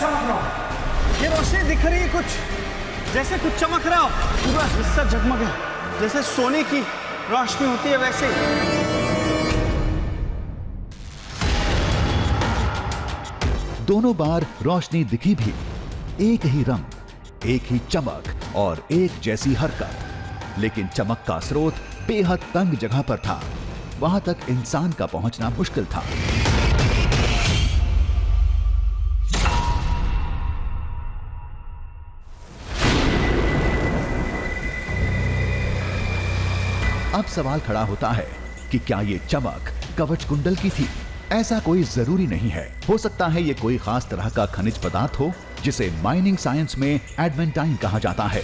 चमक रहा हो। ये रोशनी दिख रही है कुछ, जैसे कुछ चमक रहा हो। पूरा हिस्सा जगमग है, जैसे सोने की रोशनी होती है वैसे ही। दोनों बार रोशनी दिखी भी एक ही रंग, एक ही चमक और एक जैसी हरकत, लेकिन चमक का स्रोत बेहद तंग जगह पर था। वहां तक इंसान का पहुंचना मुश्किल था। अब सवाल खड़ा होता है कि क्या ये चमक कवच कुंडल की थी? ऐसा कोई जरूरी नहीं है। हो सकता है ये कोई खास तरह का खनिज पदार्थ हो जिसे माइनिंग साइंस में एडवेंटाइन कहा जाता है।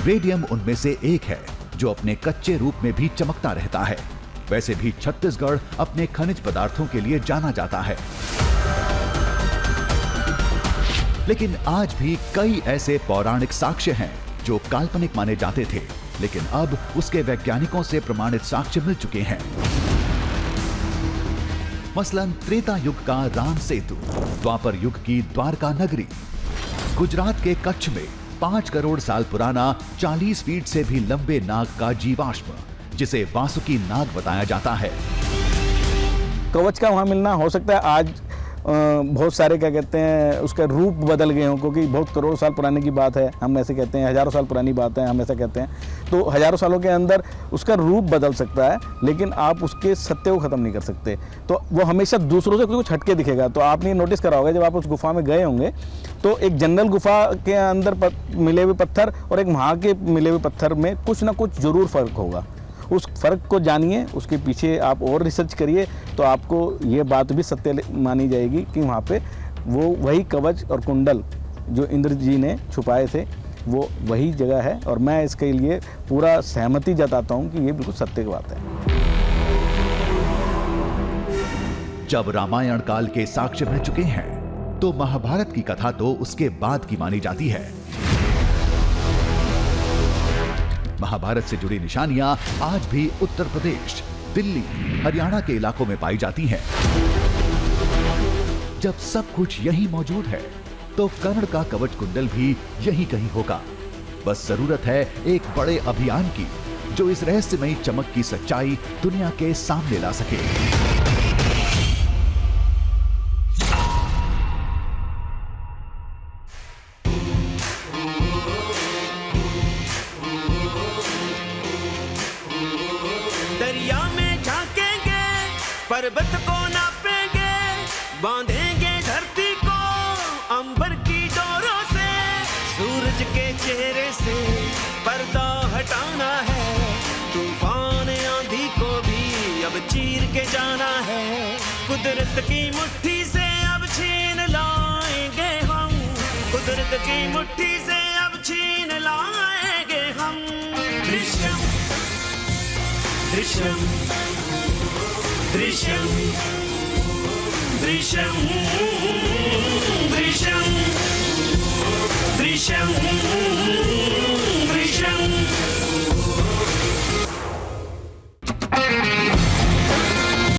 रेडियम उनमें से एक है जो अपने कच्चे रूप में भी चमकता रहता है। वैसे भी छत्तीसगढ़ अपने खनिज पदार्थों के लिए जाना जाता है, लेकिन आज भी कई ऐसे पौराणिक साक्ष्य हैं जो काल्पनिक माने जाते थे, लेकिन अब उसके वैज्ञानिकों से प्रमाणित साक्ष्य मिल चुके हैं। मसलन त्रेता युग का राम सेतु, द्वापर युग की द्वारका नगरी, गुजरात के कच्छ में 5 करोड़ साल पुराना 40 फीट से भी लंबे नाग का जीवाश्म, जिसे वासुकी नाग बताया जाता है। कवच का वहाँ मिलना हो सकता है आज बहुत सारे क्या कहते हैं उसका रूप बदल गए हों, क्योंकि बहुत करोड़ों साल पुराने की बात है, हम ऐसे कहते हैं। हज़ारों साल पुरानी बात है, हम ऐसा कहते हैं। तो हज़ारों सालों के अंदर उसका रूप बदल सकता है, लेकिन आप उसके सत्य को ख़त्म नहीं कर सकते। तो वो हमेशा दूसरों से कुछ हटके दिखेगा। तो आपने नोटिस करा होगा, जब आप उस गुफा में गए होंगे तो एक जनरल गुफा के अंदर मिले हुए पत्थर और एक वहाँ के मिले हुए पत्थर में कुछ ना कुछ ज़रूर फ़र्क होगा। उस फ़र्क को जानिए, उसके पीछे आप और रिसर्च करिए, तो आपको ये बात भी सत्य मानी जाएगी कि वहाँ पे वो वही कवच और कुंडल जो इंद्र जी ने छुपाए थे, वो वही जगह है। और मैं इसके लिए पूरा सहमति जताता हूँ कि ये बिल्कुल सत्य की बात है। जब रामायण काल के साक्ष्य मिल चुके हैं, तो महाभारत की कथा तो उसके बाद की मानी जाती है। महाभारत से जुड़ी निशानियां आज भी उत्तर प्रदेश, दिल्ली, हरियाणा के इलाकों में पाई जाती हैं। जब सब कुछ यहीं मौजूद है, तो कर्ण का कवच कुंडल भी यहीं कहीं होगा। बस जरूरत है एक बड़े अभियान की, जो इस रहस्यमयी चमक की सच्चाई दुनिया के सामने ला सके। दरिया में झांकेंगे, पर्वत को नापेंगे, बांधेंगे धरती को अंबर की डोरों से, सूरज के चेहरे से पर्दा हटाना है, तूफान आंधी को भी अब चीर के जाना है, कुदरत की मुट्ठी से अब छीन लाएंगे हम, कुदरत की मुट्ठी से अब छीन लाएंगे हम। दृश्यम दृश्यम दृश्यम दृश्यम